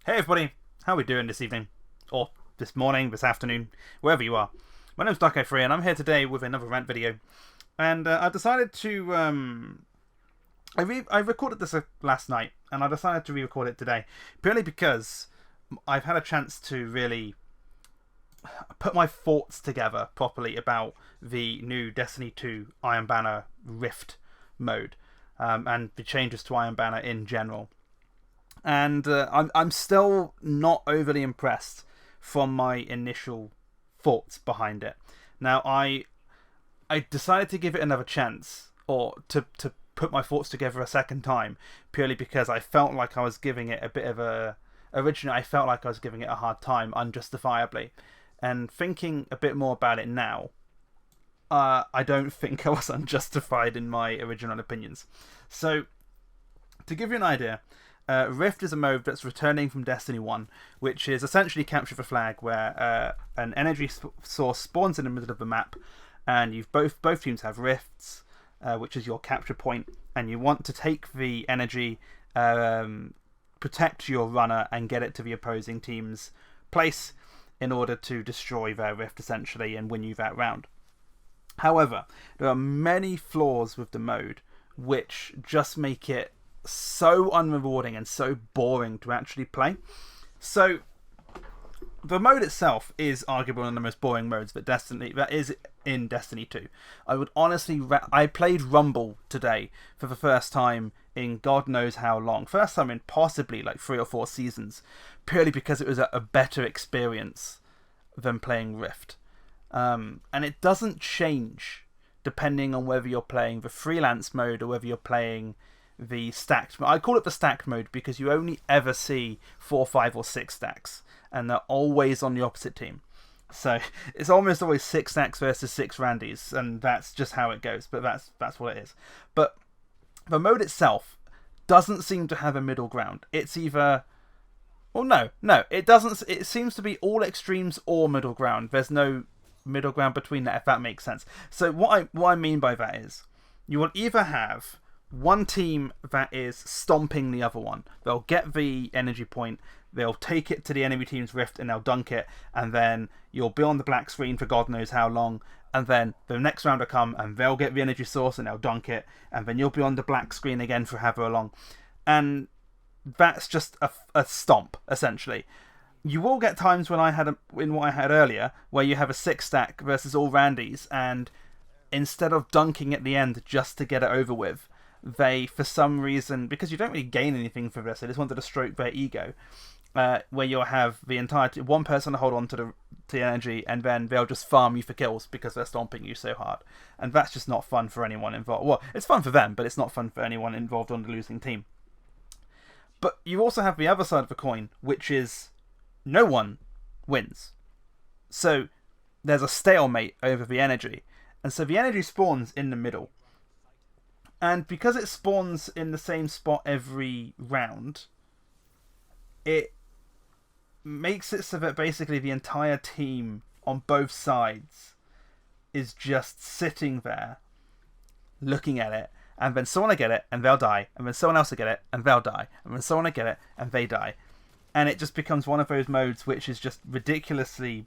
Hey everybody, how are we doing this evening? Or this morning, this afternoon, wherever you are. My name's Darko3 and I'm here today with another rant video. And I decided to... I recorded this last night and I decided to re-record it today. Purely because I've had a chance to really put my thoughts together properly about the new Destiny 2 Iron Banner Rift mode. And the changes to Iron Banner in general. And I'm still not overly impressed from my initial thoughts behind it. Now, I decided to give it another chance, or to put my thoughts together a second time, purely because I felt like I was giving it a bit of a... Originally, I felt like I was giving it a hard time, unjustifiably. And thinking a bit more about it now, I don't think I was unjustified in my original opinions. So, to give you an idea... Rift is a mode that's returning from Destiny 1, which is essentially capture the flag, where an energy source spawns in the middle of the map, and both teams have rifts, which is your capture point, and you want to take the energy, protect your runner, and get it to the opposing team's place in order to destroy their rift, essentially, and win you that round. However, there are many flaws with the mode, which just make it so unrewarding and so boring to actually play. So the mode itself is arguably one of the most boring modes that is in Destiny 2. I would honestly I played Rumble today for the first time in God knows how long. First time in possibly like 3 or 4 seasons, purely because it was a better experience than playing Rift. And it doesn't change depending on whether you're playing the freelance mode or whether you're playing the stacked mode. I call it the stacked mode because you only ever see 4, 5 or 6 stacks, and they're always on the opposite team. So it's almost always 6 stacks versus 6 randies, and that's just how it goes, but that's what it is. But the mode itself doesn't seem to have a middle ground. It's either... Well, no, it doesn't. It seems to be all extremes or middle ground. There's no middle ground between that, if that makes sense. So what I mean by that is, you will either have one team that is stomping the other one. They'll get the energy point, they'll take it to the enemy team's rift, and they'll dunk it, and then you'll be on the black screen for God knows how long, and then the next round will come, and they'll get the energy source, and they'll dunk it, and then you'll be on the black screen again for however long. And that's just a stomp, essentially. You will get times when in what I had earlier, where you have a 6 stack versus all randies, and instead of dunking at the end just to get it over with, they, for some reason, because you don't really gain anything from this, they just wanted to stroke their ego, where you'll have the entire one person to hold on to the energy, and then they'll just farm you for kills because they're stomping you so hard. And that's just not fun for anyone involved. Well, it's fun for them, but it's not fun for anyone involved on the losing team. But you also have the other side of the coin, which is no one wins. So there's a stalemate over the energy. And so the energy spawns in the middle. And because it spawns in the same spot every round, it makes it so that basically the entire team on both sides is just sitting there looking at it, and then someone will get it and they'll die, and then someone else will get it and they'll die, and then someone will get it and they die. And it just becomes one of those modes which is just ridiculously...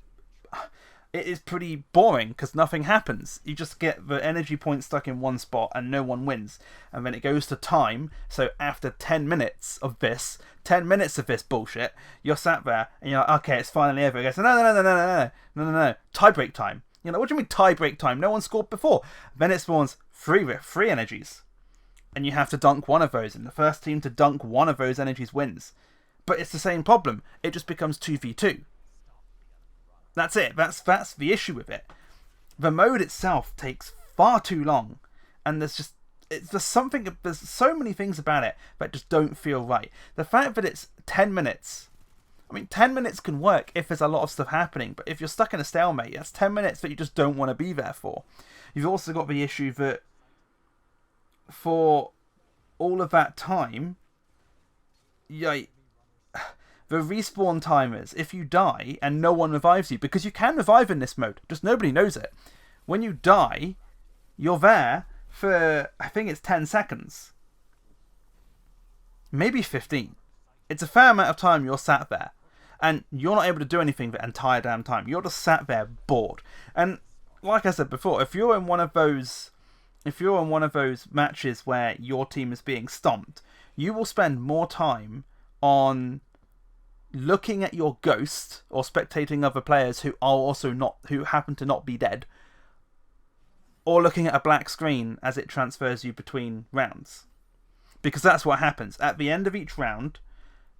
It is pretty boring because nothing happens. You just get the energy point stuck in one spot and no one wins. And then it goes to time. So after 10 minutes of this bullshit, you're sat there and you're like, okay, it's finally over. It goes, no. Tie break time. You know, what do you mean tie break time? No one scored before. Then it spawns three energies. And you have to dunk one of those. And the first team to dunk one of those energies wins. But it's the same problem. It just becomes 2v2. That's it. That's the issue with it. The mode itself takes far too long, and there's so many things about it that just don't feel right. The fact that it's 10 minutes. I mean, 10 minutes can work if there's a lot of stuff happening, but if you're stuck in a stalemate, that's 10 minutes that you just don't want to be there for. You've also got the issue that for all of that time, the respawn timers, if you die and no one revives you, because you can revive in this mode, just nobody knows it. When you die, you're there for, I think it's 10 seconds. Maybe 15. it's a fair amount of time you're sat there, and you're not able to do anything the entire damn time. You're just sat there bored. And like I said before, if you're in one of those matches where your team is being stomped, you will spend more time on looking at your ghost or spectating other players who happen to not be dead, or looking at a black screen as it transfers you between rounds. Because that's what happens. At the end of each round,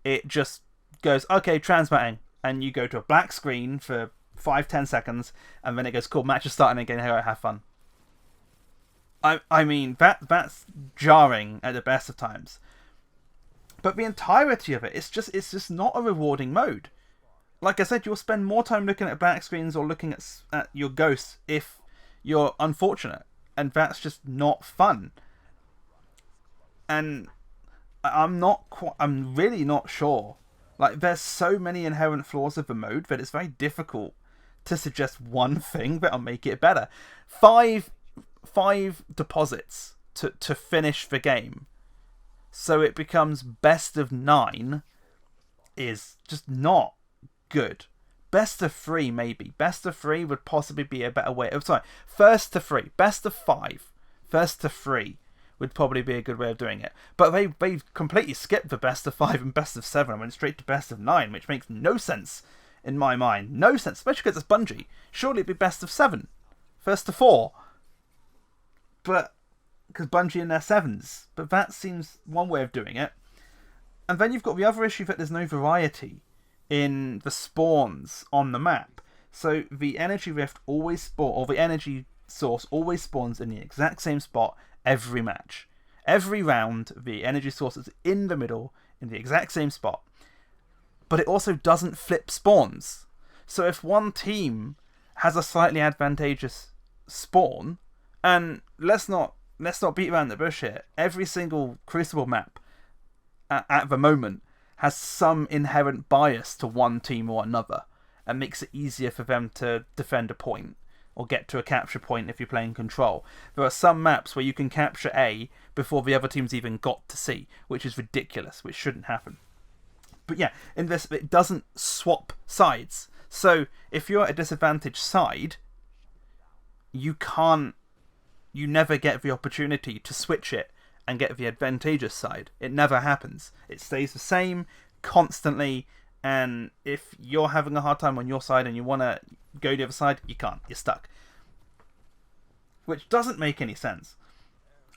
it just goes, okay, transmitting, and you go to a black screen for 5-10 seconds, and then it goes, cool, match is starting again, have fun. I mean, that's jarring at the best of times. But the entirety of it, it's just not a rewarding mode. Like I said, you'll spend more time looking at black screens or looking at your ghosts if you're unfortunate, and that's just not fun. And I'm really not sure. Like, there's so many inherent flaws of the mode that it's very difficult to suggest one thing that'll make it better. Five deposits to finish the game, so it becomes best of 9, is just not good. Best of 3, maybe. Best of 3 would possibly be a better way. Oh, sorry. First to 3. Best of 5. First to 3 would probably be a good way of doing it. But they've completely skipped the best of 5 and best of 7 and went straight to best of 9, which makes no sense in my mind. No sense, especially because it's Bungie. Surely it'd be best of 7. First to 4. But, because Bungie and their 7s. But that seems one way of doing it. And then you've got the other issue that there's no variety in the spawns on the map. So the energy rift the energy source always spawns in the exact same spot every match. Every round, the energy source is in the middle, in the exact same spot. But it also doesn't flip spawns. So if one team has a slightly advantageous spawn, and let's not beat around the bush here, every single Crucible map at the moment has some inherent bias to one team or another, and makes it easier for them to defend a point or get to a capture point if you're playing control. There are some maps where you can capture A before the other team's even got to C, which is ridiculous, which shouldn't happen. But yeah, in this, it doesn't swap sides. So if you're at a disadvantaged side, you never get the opportunity to switch it and get the advantageous side. It never happens. It stays the same constantly, and if you're having a hard time on your side and you want to go to the other side, you can't. You're stuck. Which doesn't make any sense.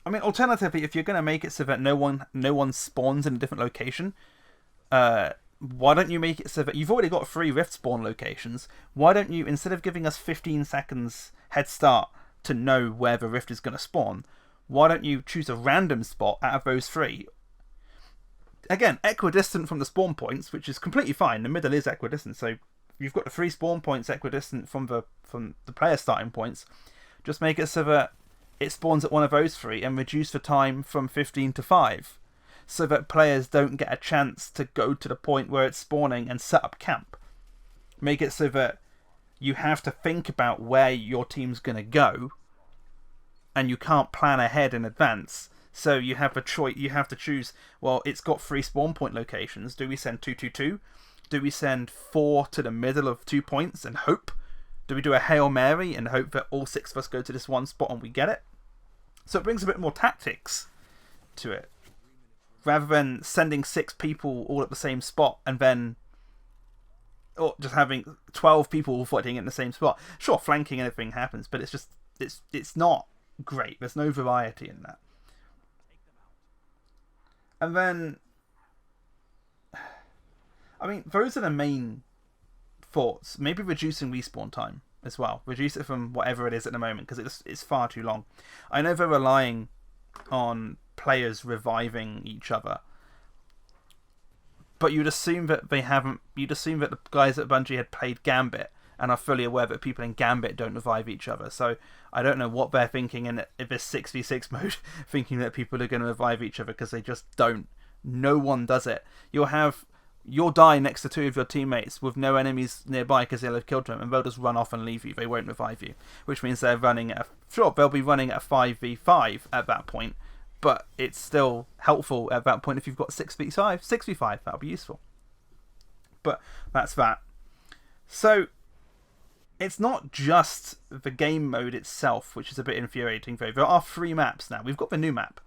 I mean, alternatively, if you're going to make it so that no one spawns in a different location, why don't you make it so that you've already got 3 rift spawn locations? Why don't you, instead of giving us 15 seconds head start to know where the rift is going to spawn, why don't you choose a random spot out of those 3? Again, equidistant from the spawn points, which is completely fine. The middle is equidistant, so you've got the 3 spawn points equidistant from the player starting points. Just make it so that it spawns at one of those 3 and reduce the time from 15 to 5, so that players don't get a chance to go to the point where it's spawning and set up camp. Make it so that you have to think about where your team's going to go, and you can't plan ahead in advance. So you have a choice. You have to choose. Well, it's got 3 spawn point locations. Do we send 2-2-2? Do we send 4 to the middle of 2 points and hope? Do we do a Hail Mary and hope that all 6 of us go to this one spot and we get it? So it brings a bit more tactics to it, rather than sending 6 people all at the same spot and then, or just having 12 people all fighting in the same spot. Sure, flanking and everything happens, but it's not great. There's no variety in that. And then, I mean, those are the main thoughts. Maybe reducing respawn time as well. Reduce it from whatever it is at the moment, because it's far too long. I know they're relying on players reviving each other, but you'd assume that they haven't. You'd assume that the guys at Bungie had played Gambit and are fully aware that people in Gambit don't revive each other. So I don't know what they're thinking in this 6v6 mode, thinking that people are going to revive each other, because they just don't. No one does it. You'll die next to 2 of your teammates with no enemies nearby because they'll have killed them, and they'll just run off and leave you. They won't revive you, which means they'll be running at a 5v5 at that point, but it's still helpful at that point if you've got 6v5, that'll be useful. But that's that. So it's not just the game mode itself, which is a bit infuriating. There are 3 maps now. We've got the new map,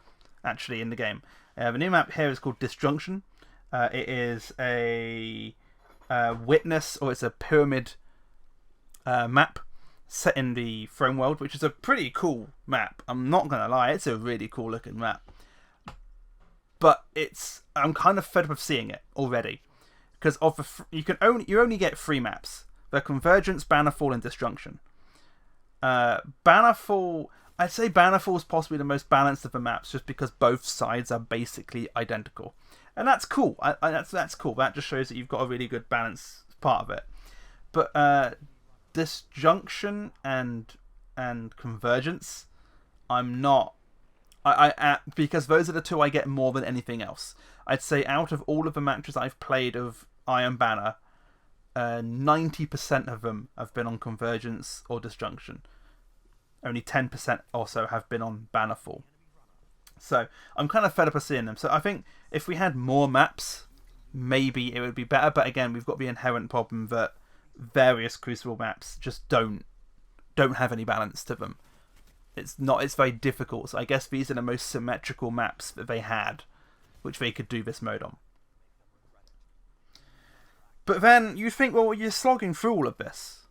actually, in the game. The new map here is called Disjunction. It is a witness, or it's a pyramid map set in the Throne World, which is a pretty cool map. I'm not going to lie, it's a really cool looking map. But I'm kind of fed up of seeing it already. Because you only get 3 maps. The Convergence, Bannerfall, and Disjunction. Bannerfall, I'd say Bannerfall is possibly the most balanced of the maps, just because both sides are basically identical, and that's cool. That's cool. That just shows that you've got a really good balance part of it. But Disjunction and Convergence, I'm not. Because those are the 2 I get more than anything else. I'd say out of all of the matches I've played of Iron Banner, 90% of them have been on Convergence or Disjunction. Only 10% also have been on Bannerfall. So I'm kind of fed up of seeing them. So I think if we had more maps, maybe it would be better. But again, we've got the inherent problem that various Crucible maps just don't have any balance to them. It's very difficult. So I guess these are the most symmetrical maps that they had, which they could do this mode on. But then you think, well, you're slogging through all of this.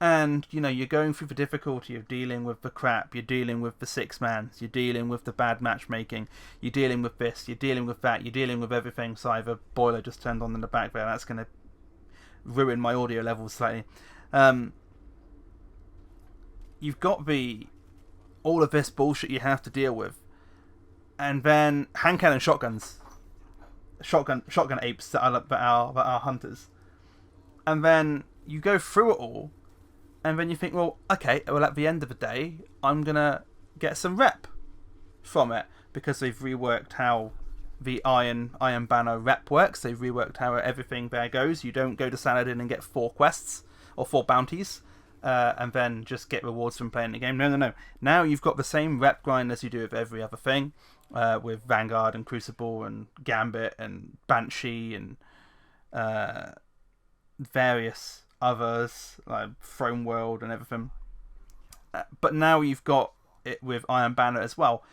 And, you're going through the difficulty of dealing with the crap, you're dealing with the 6-mans, you're dealing with the bad matchmaking, you're dealing with this, you're dealing with that, you're dealing with everything. Sorry, the boiler just turned on in the back there. That's going to ruin my audio levels slightly. You've got all of this bullshit you have to deal with. And then hand cannon shotguns. Shotgun apes that are hunters. And then you go through it all, and then you think, well, okay, well, at the end of the day, I'm gonna get some rep from it, because they've reworked how the Iron Banner rep works. They've reworked how everything there goes. You don't go to Saladin and get 4 quests or 4 bounties and then just get rewards from playing the game. No. Now you've got the same rep grind as you do with every other thing, with Vanguard and Crucible and Gambit and Banshee and various others, like Throne World and everything. But now you've got it with Iron Banner as well.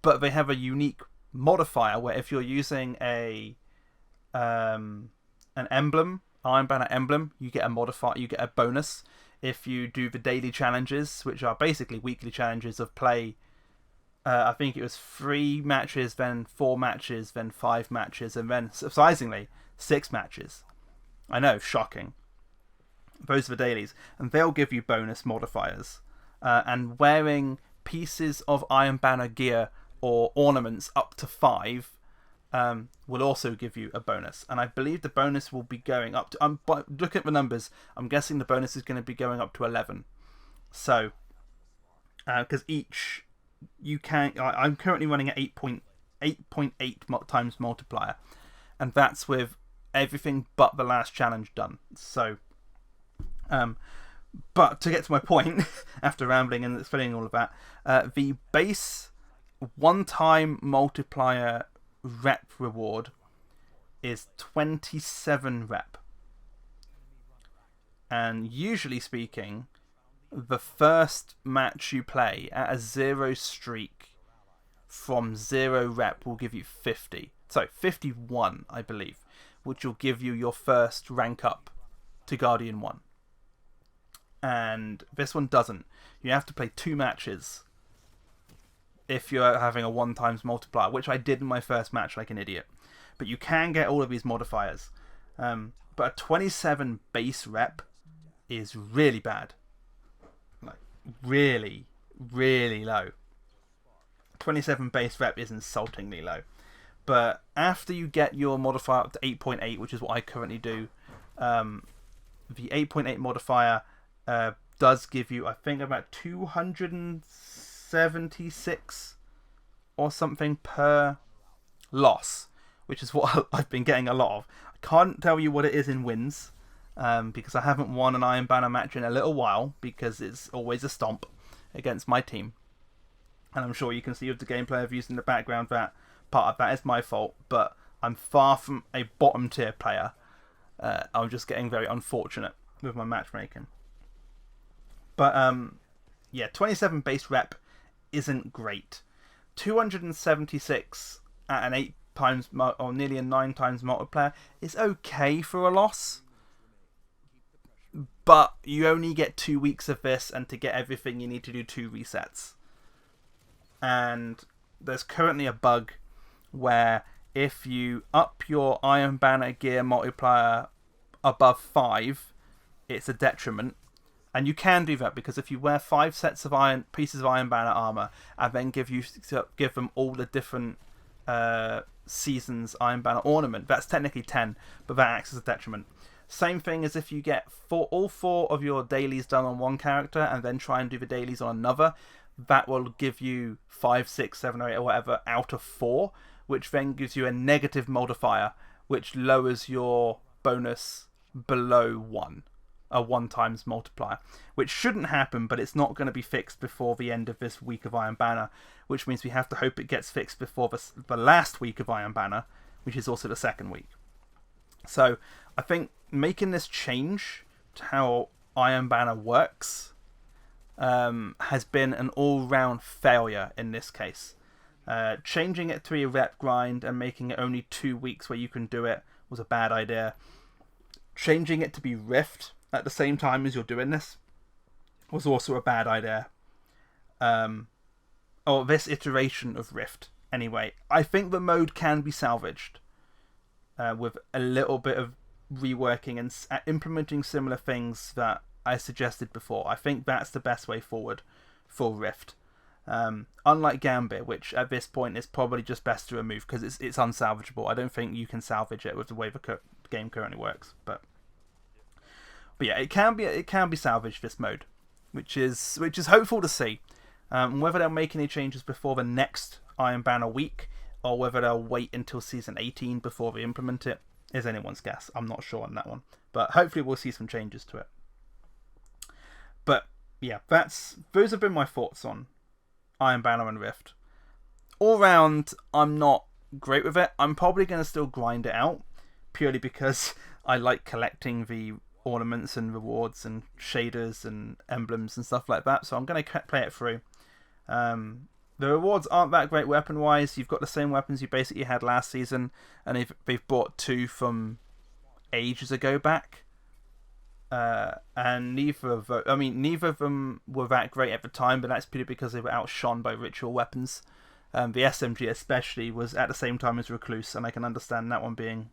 But they have a unique modifier where if you're using an emblem, Iron Banner emblem, you get a modifier, you get a bonus. If you do the daily challenges, which are basically weekly challenges of play, I think it was 3 matches, then 4 matches, then 5 matches, and then, surprisingly, 6 matches. I know, shocking. Those are the dailies. And they'll give you bonus modifiers. And wearing pieces of Iron Banner gear or ornaments up to 5 will also give you a bonus. And I believe the bonus will be going up to... look at the numbers. I'm guessing the bonus is going to be going up to 11. So, because each... you can... I'm currently running at 8.8 times multiplier. And that's with everything but the last challenge done. So... but to get to my point, after rambling and explaining all of that, the base one-time multiplier rep reward is 27 rep. And usually speaking, the first match you play at a 0 streak from 0 rep will give you 50. So 51, I believe, which will give you your first rank up to Guardian 1. And this one doesn't. You have to play 2 matches if you're having a 1 times multiplier, which I did in my first match like an idiot. But you can get all of these modifiers. But a 27 base rep is really bad. Like, really, really low. 27 base rep is insultingly low. But after you get your modifier up to 8.8, which is what I currently do, the 8.8 modifier does give you, I think, about 276 or something per loss, which is what I've been getting a lot of. I can't tell you what it is in wins, because I haven't won an Iron Banner match in a little while, because it's always a stomp against my team. And I'm sure you can see with the gameplay reviews in the background that part of that is my fault, but I'm far from a bottom tier player. I'm just getting very unfortunate with my matchmaking. But yeah, 27 base rep isn't great. 276 at an 8 times or nearly a 9 times multiplier is okay for a loss. But you only get 2 weeks of this, and to get everything you need to do 2 resets. And there's currently a bug where if you up your Iron Banner gear multiplier above 5, it's a detriment. And you can do that because if you wear 5 sets of pieces of Iron Banner armor and then give them all the different seasons Iron Banner ornament, that's technically 10, but that acts as a detriment. Same thing as if you get all 4 of your dailies done on one character and then try and do the dailies on another. That will give you 5, 6, 7, or 8 or whatever out of 4, which then gives you a negative modifier, which lowers your bonus below 1. A 1 times multiplier, which shouldn't happen, but it's not going to be fixed before the end of this week of Iron Banner, which means we have to hope it gets fixed before the last week of Iron Banner, which is also the second week. So I think making this change to how Iron Banner works has been an all-round failure in this case. Changing it to a rep grind and making it only 2 weeks where you can do it was a bad idea. Changing it to be Rift at the same time as you're doing this was also a bad idea. Or this iteration of Rift. Anyway, I think the mode can be salvaged with a little bit of reworking and implementing similar things that I suggested before. I think that's the best way forward for Rift. Unlike Gambit, which at this point is probably just best to remove because it's unsalvageable. I don't think you can salvage it with the way the game currently works. But yeah, it can be salvaged, this mode, which is hopeful to see. Whether they'll make any changes before the next Iron Banner week or whether they'll wait until season 18 before they implement it is anyone's guess. I'm not sure on that one, but hopefully we'll see some changes to it. But yeah, those have been my thoughts on Iron Banner and Rift. All round, I'm not great with it. I'm probably going to still grind it out purely because I like collecting the ornaments and rewards and shaders and emblems and stuff like that, so I'm going to play it through. The rewards aren't that great weapon wise. You've got the same weapons you basically had last season, and they've brought 2 from ages ago back, and neither of them were that great at the time, but that's purely because they were outshone by ritual weapons. The SMG especially was at the same time as Recluse, and I can understand that one being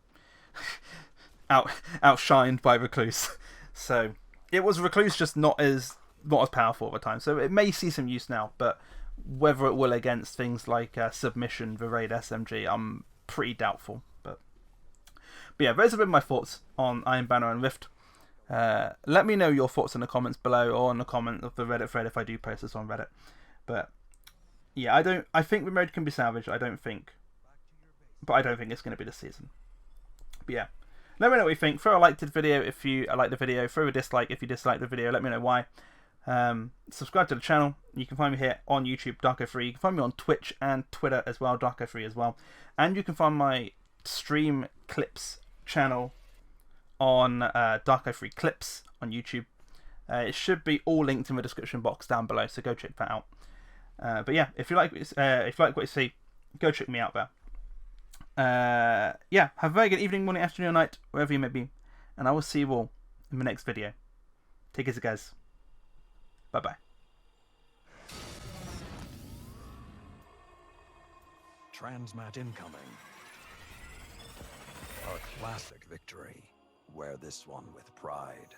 outshined by Recluse. So it was Recluse, just not as powerful at the time. So it may see some use now, but whether it will against things like Submission, the Raid SMG, I'm pretty doubtful. But yeah, those have been my thoughts on Iron Banner and Rift. Let me know your thoughts in the comments below or in the comment of the Reddit thread if I do post this on Reddit. But yeah, I think the mode can be salvaged. I don't think it's going to be this season. But yeah, let me know what you think. Throw a like to the video if you like the video. Throw a dislike if you dislike the video. Let me know why. Subscribe to the channel. You can find me here on YouTube, Darko3. You can find me on Twitch and Twitter as well, Darko3 as well. And you can find my stream clips channel on Darko3 Clips on YouTube. It should be all linked in the description box down below, so go check that out. But yeah, if you like what you see, go check me out there. Yeah, have a very good evening, morning, afternoon, or night, wherever you may be, and I will see you all in the next video. Take care, guys. Bye bye. Transmat incoming. A classic victory. Wear this one with pride.